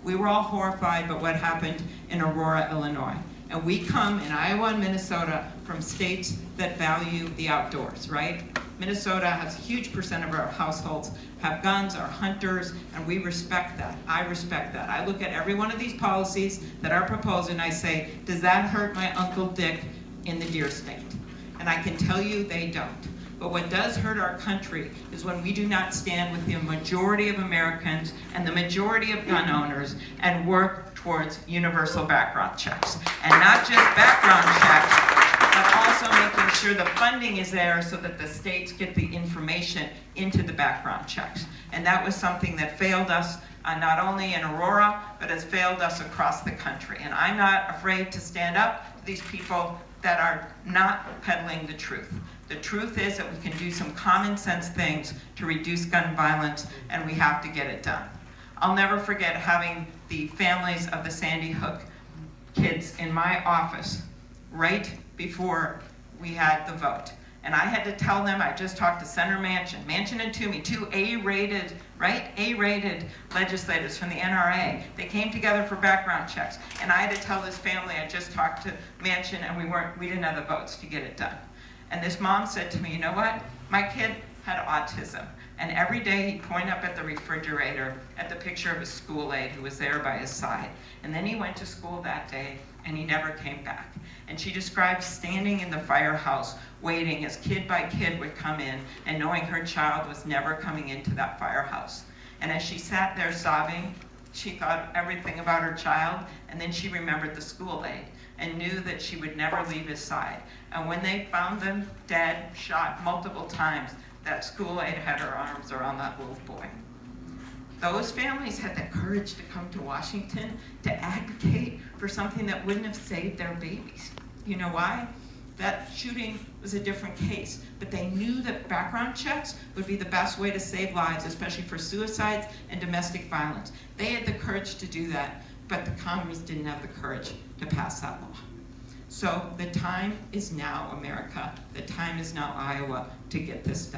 We were all horrified by what happened in Aurora, Illinois. And we come in Iowa and Minnesota from states that value the outdoors, right? Minnesota has a huge percent of our households have guns, are hunters, and we respect that. I respect that. I look at every one of these policies that are proposed and I say, does that hurt my Uncle Dick in the deer state? And I can tell you they don't. But what does hurt our country is when we do not stand with the majority of Americans and the majority of gun owners and work towards universal background checks. And not just background checks, but also making sure the funding is there so that the states get the information into the background checks. And that was something that failed us not only in Aurora, but has failed us across the country. And I'm not afraid to stand up to these people that are not peddling the truth. The truth is that we can do some common sense things to reduce gun violence, and we have to get it done. I'll never forget having the families of the Sandy Hook kids in my office right before we had the vote. And I had to tell them, I just talked to Senator Manchin and Toomey, two A-rated, right? A-rated legislators from the NRA. They came together for background checks. And I had to tell this family, I just talked to Manchin and we didn't have the votes to get it done. And this mom said to me, you know what? My kid had autism. And every day he'd point up at the refrigerator at the picture of his school aide who was there by his side. And then he went to school that day and he never came back. And she described standing in the firehouse waiting as kid by kid would come in and knowing her child was never coming into that firehouse. And as she sat there sobbing, she thought everything about her child, and then she remembered the school aide and knew that she would never leave his side. And when they found them dead, shot multiple times, that school aide had her arms around that little boy. Those families had the courage to come to Washington to advocate for something that wouldn't have saved their babies. You know why? That shooting was a different case, but they knew that background checks would be the best way to save lives, especially for suicides and domestic violence. They had the courage to do that, but the Congress didn't have the courage to pass that law. So the time is now, America. The time is now, Iowa, to get this done.